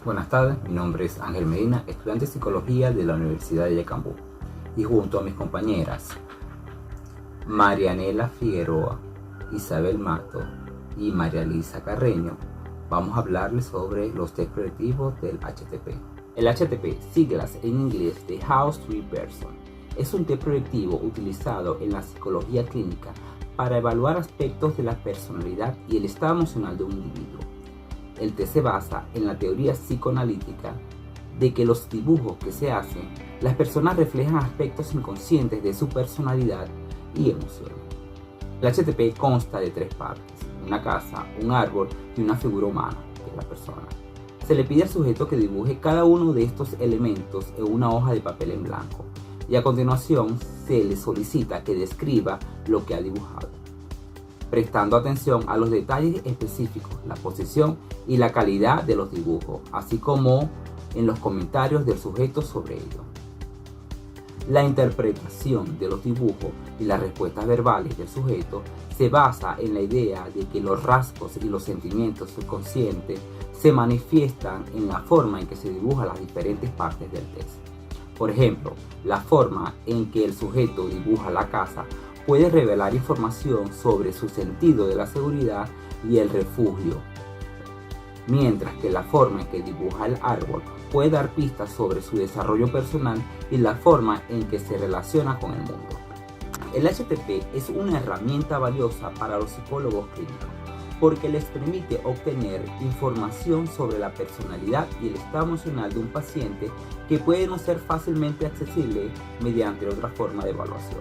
Buenas tardes, mi nombre es Ángel Medina, estudiante de Psicología de la Universidad de Yacambú, y junto a mis compañeras Marianela Figueroa, Isabel Mato y María Lisa Carreño, vamos a hablarles sobre los test predictivos del HTP. El HTP, siglas en inglés de House Tree Person, es un test predictivo utilizado en la psicología clínica para evaluar aspectos de la personalidad y el estado emocional de un individuo. El test se basa en la teoría psicoanalítica de que los dibujos que se hacen, las personas reflejan aspectos inconscientes de su personalidad y emociones. El HTP consta de 3 partes: una casa, un árbol y una figura humana, que es la persona. Se le pide al sujeto que dibuje cada uno de estos elementos en una hoja de papel en blanco y a continuación se le solicita que describa lo que ha dibujado, prestando atención a los detalles específicos, la posición y la calidad de los dibujos, así como en los comentarios del sujeto sobre ello. La interpretación de los dibujos y las respuestas verbales del sujeto se basa en la idea de que los rasgos y los sentimientos subconscientes se manifiestan en la forma en que se dibujan las diferentes partes del test. Por ejemplo, la forma en que el sujeto dibuja la casa puede revelar información sobre su sentido de la seguridad y el refugio, mientras que la forma en que dibuja el árbol puede dar pistas sobre su desarrollo personal y la forma en que se relaciona con el mundo. El HTP es una herramienta valiosa para los psicólogos clínicos porque les permite obtener información sobre la personalidad y el estado emocional de un paciente que puede no ser fácilmente accesible mediante otra forma de evaluación.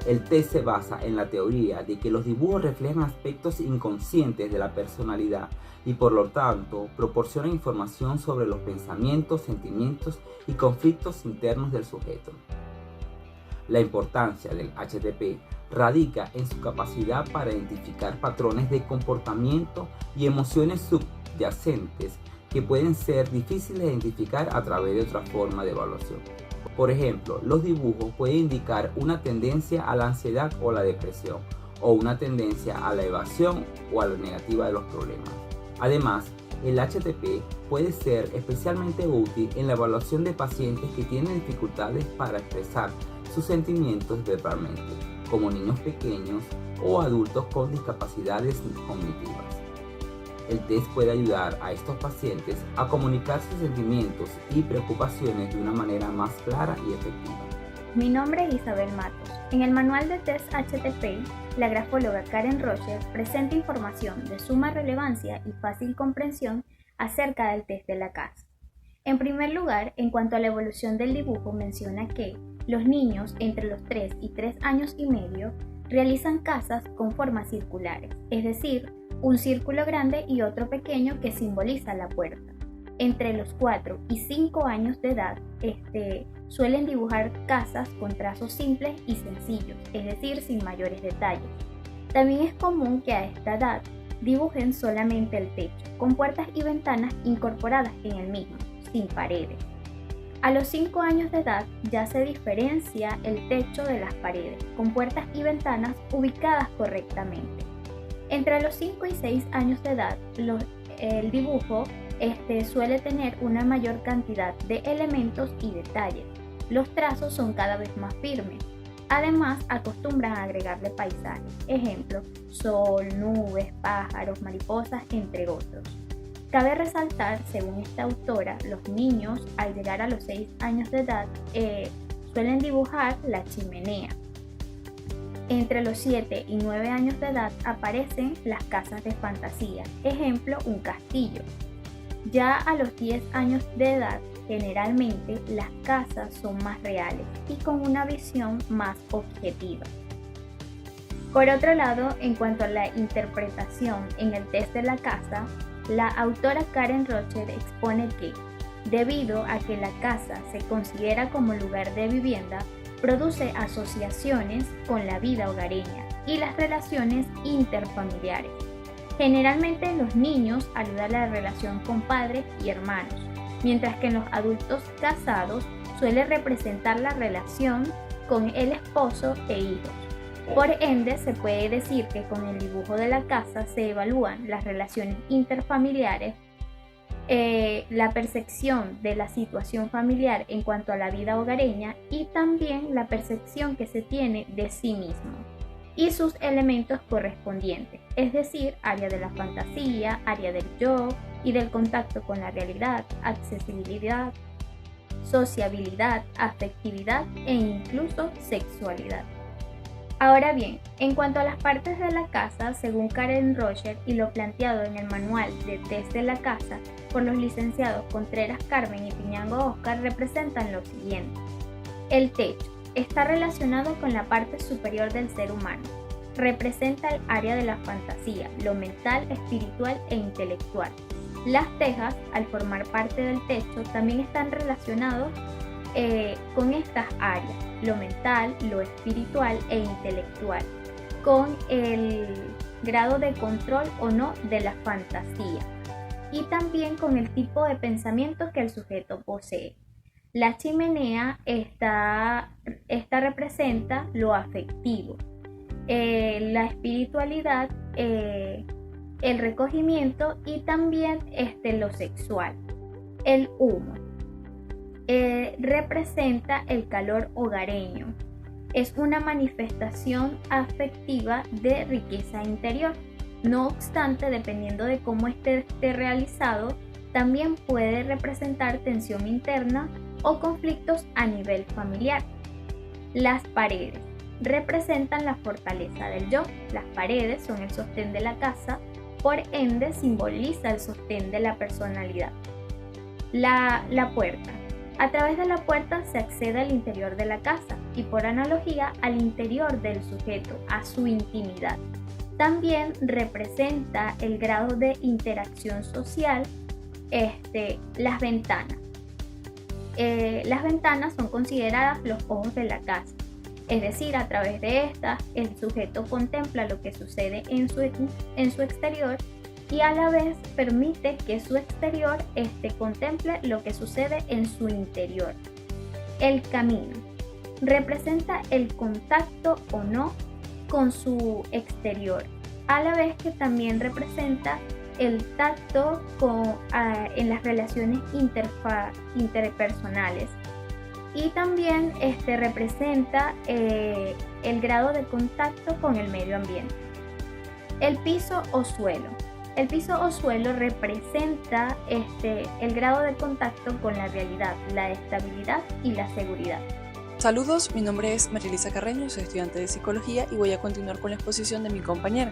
El test se basa en la teoría de que los dibujos reflejan aspectos inconscientes de la personalidad y por lo tanto proporcionan información sobre los pensamientos, sentimientos y conflictos internos del sujeto. La importancia del HTP radica en su capacidad para identificar patrones de comportamiento y emociones subyacentes que pueden ser difíciles de identificar a través de otra forma de evaluación. Por ejemplo, los dibujos pueden indicar una tendencia a la ansiedad o la depresión, o una tendencia a la evasión o a la negativa de los problemas. Además, el HTP puede ser especialmente útil en la evaluación de pacientes que tienen dificultades para expresar sus sentimientos verbalmente, como niños pequeños o adultos con discapacidades cognitivas. El test puede ayudar a estos pacientes a comunicar sus sentimientos y preocupaciones de una manera más clara y efectiva. Mi nombre es Isabel Matos. En el manual de test HTP, la grafóloga Karen Rocher presenta información de suma relevancia y fácil comprensión acerca del test de la casa. En primer lugar, en cuanto a la evolución del dibujo, menciona que los niños entre los 3 y 3 años y medio realizan casas con formas circulares, es decir, un círculo grande y otro pequeño que simboliza la puerta. Entre los 4 y 5 años de edad, suelen dibujar casas con trazos simples y sencillos, es decir, sin mayores detalles. También es común que a esta edad dibujen solamente el techo, con puertas y ventanas incorporadas en el mismo, sin paredes. A los 5 años de edad ya se diferencia el techo de las paredes, con puertas y ventanas ubicadas correctamente. Entre los 5 y 6 años de edad, el dibujo suele tener una mayor cantidad de elementos y detalles. Los trazos son cada vez más firmes. Además, acostumbran a agregarle paisajes, ejemplo, sol, nubes, pájaros, mariposas, entre otros. Cabe resaltar, según esta autora, los niños al llegar a los 6 años de edad suelen dibujar la chimenea. Entre los 7 y 9 años de edad aparecen las casas de fantasía, ejemplo, un castillo. Ya a los 10 años de edad, generalmente las casas son más reales y con una visión más objetiva. Por otro lado, en cuanto a la interpretación en el test de la casa, la autora Karen Rocher expone que, debido a que la casa se considera como lugar de vivienda, produce asociaciones con la vida hogareña y las relaciones interfamiliares. Generalmente en los niños ayuda a la relación con padres y hermanos, mientras que en los adultos casados suele representar la relación con el esposo e hijos. Por ende, se puede decir que con el dibujo de la casa se evalúan las relaciones interfamiliares la percepción de la situación familiar en cuanto a la vida hogareña y también la percepción que se tiene de sí mismo y sus elementos correspondientes, es decir, área de la fantasía, área del yo y del contacto con la realidad, accesibilidad, sociabilidad, afectividad e incluso sexualidad. Ahora bien, en cuanto a las partes de la casa, según Karen Roger y lo planteado en el manual de test de la casa por los licenciados Contreras Carmen y Piñango Oscar, representan lo siguiente. El techo está relacionado con la parte superior del ser humano. Representa el área de la fantasía, lo mental, espiritual e intelectual. Las tejas, al formar parte del techo, también están relacionados con estas áreas, lo mental, lo espiritual e intelectual, con el grado de control o no de la fantasía y también con el tipo de pensamiento que el sujeto posee. La chimenea esta representa lo afectivo, la espiritualidad, el recogimiento y también lo sexual. El humo representa el calor hogareño. Es una manifestación afectiva de riqueza interior. No obstante, dependiendo de cómo esté realizado, también puede representar tensión interna o conflictos a nivel familiar. Las paredes representan la fortaleza del yo. Las paredes son el sostén de la casa, por ende simboliza el sostén de la personalidad. La puerta. A través de la puerta se accede al interior de la casa y por analogía al interior del sujeto, a su intimidad. También representa el grado de interacción social. Las ventanas. Las ventanas son consideradas los ojos de la casa, es decir, a través de estas el sujeto contempla lo que sucede en su exterior y a la vez permite que su exterior contemple lo que sucede en su interior. El camino representa el contacto o no con su exterior, a la vez que también representa el tacto en las relaciones interpersonales y también representa el grado de contacto con el medio ambiente. El piso o suelo. El piso o suelo representa el grado de contacto con la realidad, la estabilidad y la seguridad. Saludos, mi nombre es María Elisa Carreño, soy estudiante de psicología y voy a continuar con la exposición de mi compañera.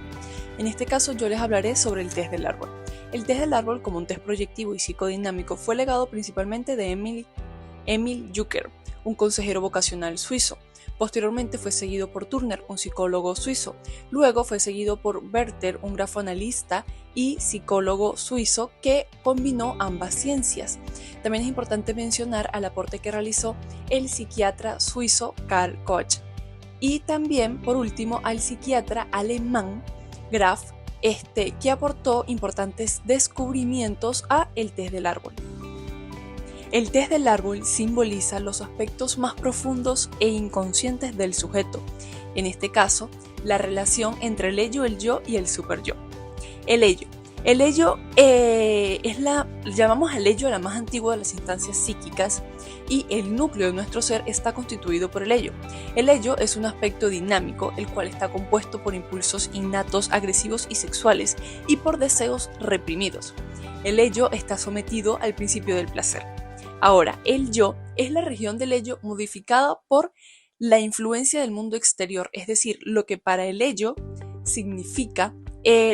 En este caso yo les hablaré sobre el test del árbol. El test del árbol, como un test proyectivo y psicodinámico, fue legado principalmente de Emil Jucker, un consejero vocacional suizo. Posteriormente fue seguido por Turner, un psicólogo suizo. Luego fue seguido por Werther, un grafoanalista y psicólogo suizo que combinó ambas ciencias. También es importante mencionar al aporte que realizó el psiquiatra suizo Karl Koch y también, por último, al psiquiatra alemán Graf, que aportó importantes descubrimientos a el test del árbol. El test del árbol simboliza los aspectos más profundos e inconscientes del sujeto, en este caso, la relación entre el ello, el yo y el superyo. El ello llamamos al ello la más antigua de las instancias psíquicas y el núcleo de nuestro ser está constituido por el ello. El ello es un aspecto dinámico, el cual está compuesto por impulsos innatos, agresivos y sexuales y por deseos reprimidos. El ello está sometido al principio del placer. Ahora, el yo es la región del ello modificada por la influencia del mundo exterior, es decir, lo que para el ello significa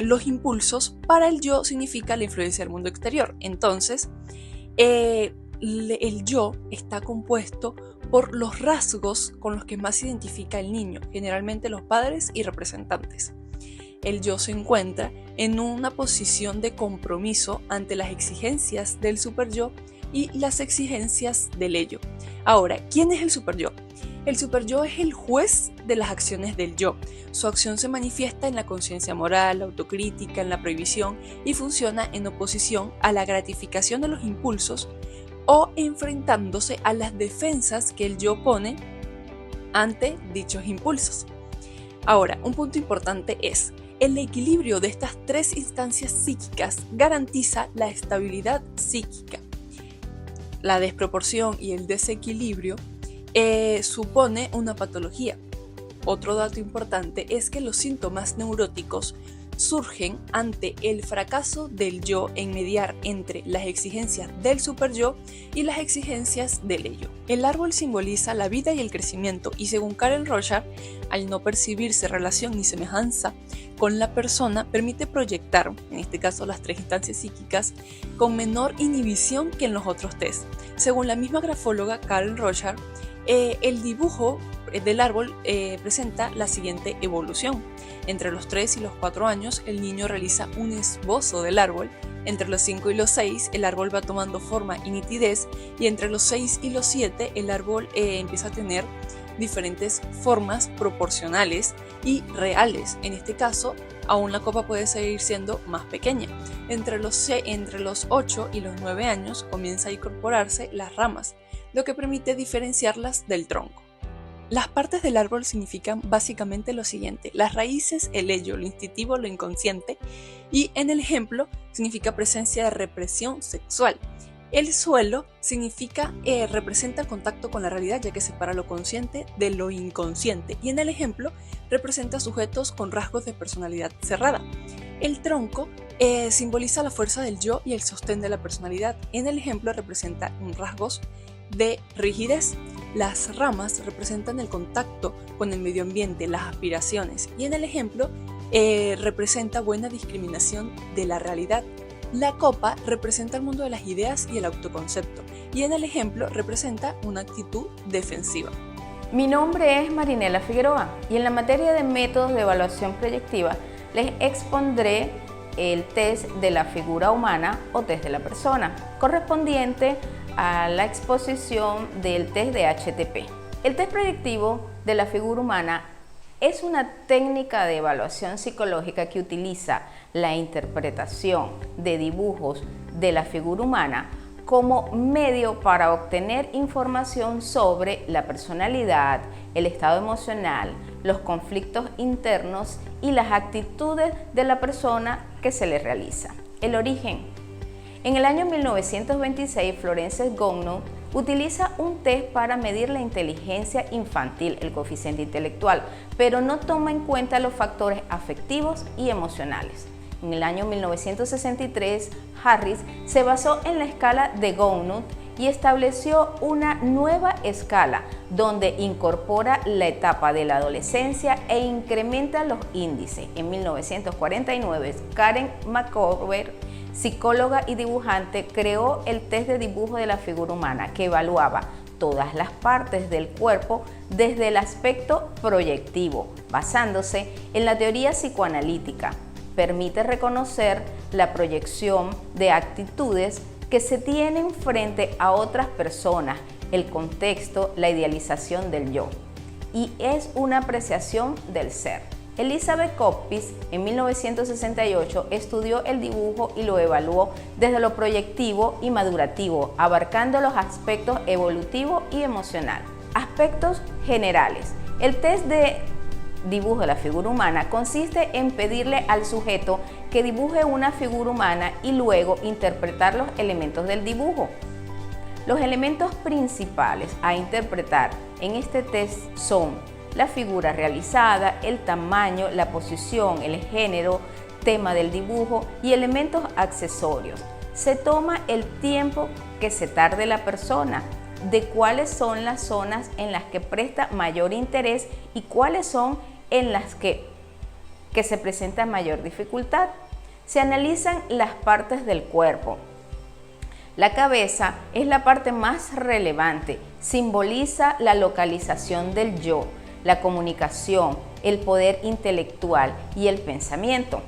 los impulsos, para el yo significa la influencia del mundo exterior. Entonces, el yo está compuesto por los rasgos con los que más se identifica el niño, generalmente los padres y representantes. El yo se encuentra en una posición de compromiso ante las exigencias del superyo y las exigencias del ello. Ahora, ¿quién es el superyo? El superyo es el juez de las acciones del yo. Su acción se manifiesta en la conciencia moral, la autocrítica, en la prohibición y funciona en oposición a la gratificación de los impulsos o enfrentándose a las defensas que el yo pone ante dichos impulsos. Ahora, un punto importante es El equilibrio de estas tres instancias psíquicas garantiza la estabilidad psíquica. La desproporción y el desequilibrio supone una patología. Otro dato importante es que los síntomas neuróticos surgen ante el fracaso del yo en mediar entre las exigencias del superyo y las exigencias del ello. El árbol simboliza la vida y el crecimiento, y según Karen Rochard, al no percibirse relación ni semejanza con la persona, permite proyectar, en este caso las tres instancias psíquicas, con menor inhibición que en los otros test. Según la misma grafóloga Karen Rochard, el dibujo del árbol presenta la siguiente evolución. Entre los 3 y los 4 años, el niño realiza un esbozo del árbol. Entre los 5 y los 6, el árbol va tomando forma y nitidez. Y entre los 6 y los 7, el árbol empieza a tener diferentes formas proporcionales y reales. En este caso, aún la copa puede seguir siendo más pequeña. Entre los 8 y los 9 años comienza a incorporarse las ramas, lo que permite diferenciarlas del tronco. Las partes del árbol significan básicamente lo siguiente: las raíces, el ello, lo instintivo, lo inconsciente, y en el ejemplo significa presencia de represión sexual. El suelo representa el contacto con la realidad, ya que separa lo consciente de lo inconsciente, y en el ejemplo representa sujetos con rasgos de personalidad cerrada. El tronco simboliza la fuerza del yo y el sostén de la personalidad. En el ejemplo representa rasgos de rigidez. Las ramas representan el contacto con el medio ambiente, las aspiraciones, y en el ejemplo representa buena discriminación de la realidad. La copa representa el mundo de las ideas y el autoconcepto, y en el ejemplo representa una actitud defensiva. Mi nombre es Marinela Figueroa y en la materia de métodos de evaluación proyectiva les expondré el test de la figura humana o test de la persona, correspondiente a la exposición del test de HTP. El test proyectivo de la figura humana es una técnica de evaluación psicológica que utiliza la interpretación de dibujos de la figura humana como medio para obtener información sobre la personalidad, el estado emocional, los conflictos internos y las actitudes de la persona que se le realiza. El origen. En el año 1926, Florence Gounod utiliza un test para medir la inteligencia infantil, el coeficiente intelectual, pero no toma en cuenta los factores afectivos y emocionales. En el año 1963, Harris se basó en la escala de Gounod y estableció una nueva escala donde incorpora la etapa de la adolescencia e incrementa los índices. En 1949, Karen McCorver, psicóloga y dibujante, creó el test de dibujo de la figura humana, que evaluaba todas las partes del cuerpo desde el aspecto proyectivo, basándose en la teoría psicoanalítica. Permite reconocer la proyección de actitudes que se tienen frente a otras personas, el contexto, la idealización del yo, y es una apreciación del ser. Elizabeth Koppes, en 1968, estudió el dibujo y lo evaluó desde lo proyectivo y madurativo, abarcando los aspectos evolutivo y emocional. Aspectos generales. El test de dibujo de la figura humana consiste en pedirle al sujeto que dibuje una figura humana y luego interpretar los elementos del dibujo. Los elementos principales a interpretar en este test son la figura realizada, el tamaño, la posición, el género, tema del dibujo y elementos accesorios. Se toma el tiempo que se tarde la persona, de cuáles son las zonas en las que presta mayor interés y cuáles son en las que se presenta mayor dificultad. Se analizan las partes del cuerpo. La cabeza es la parte más relevante, simboliza la localización del yo, la comunicación, el poder intelectual y el pensamiento.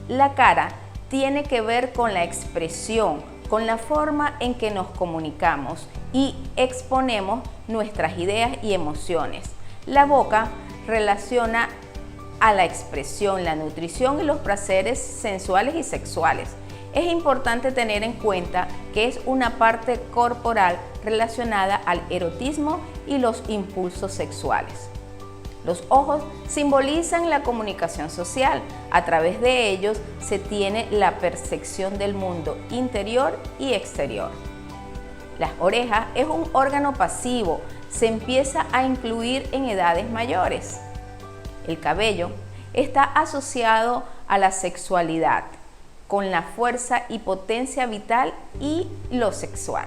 La cara tiene que ver con la expresión, con la forma en que nos comunicamos y exponemos nuestras ideas y emociones. La boca relaciona a la expresión, la nutrición y los placeres sensuales y sexuales. Es importante tener en cuenta que es una parte corporal relacionada al erotismo y los impulsos sexuales. Los ojos simbolizan la comunicación social. A través de ellos se tiene la percepción del mundo interior y exterior. Las orejas es un órgano pasivo, se empieza a incluir en edades mayores. El cabello está asociado a la sexualidad, con la fuerza y potencia vital y lo sexual.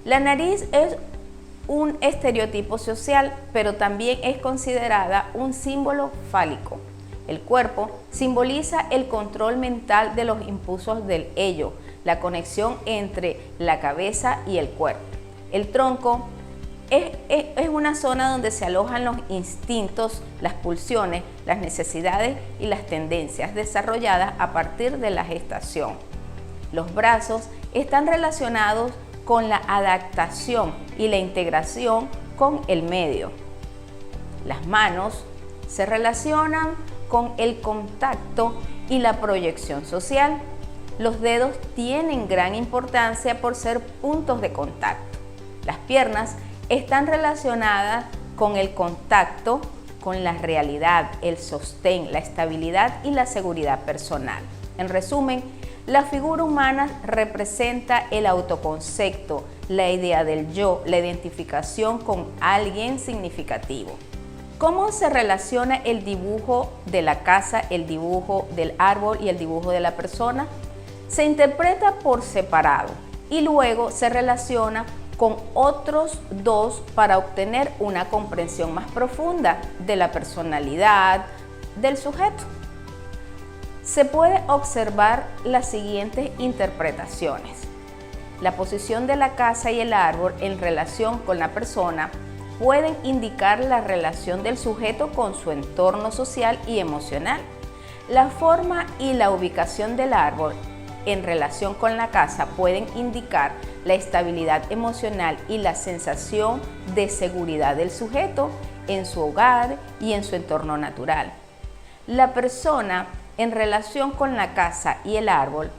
La nariz es un estereotipo social, pero también es considerada un símbolo fálico. El cuerpo simboliza el control mental de los impulsos del ello, la conexión entre la cabeza y el cuerpo. El tronco es una zona donde se alojan los instintos, las pulsiones, las necesidades y las tendencias desarrolladas a partir de la gestación. Los brazos están relacionados con la adaptación y la integración con el medio. Las manos se relacionan con el contacto y la proyección social. Los dedos tienen gran importancia por ser puntos de contacto. Las piernas están relacionadas con el contacto, con la realidad, el sostén, la estabilidad y la seguridad personal. En resumen, la figura humana representa el autoconcepto, la idea del yo, la identificación con alguien significativo. ¿Cómo se relaciona el dibujo de la casa, el dibujo del árbol y el dibujo de la persona? Se interpreta por separado y luego se relaciona con otros dos para obtener una comprensión más profunda de la personalidad del sujeto. Se puede observar las siguientes interpretaciones. La posición de la casa y el árbol en relación con la persona pueden indicar la relación del sujeto con su entorno social y emocional. La forma y la ubicación del árbol en relación con la casa pueden indicar la estabilidad emocional y la sensación de seguridad del sujeto en su hogar y en su entorno natural. La persona en relación con la casa y el árbol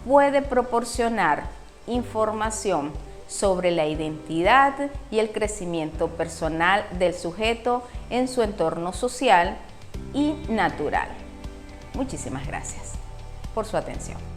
puede proporcionar información sobre la identidad y el crecimiento personal del sujeto en su entorno social y natural. Muchísimas gracias por su atención.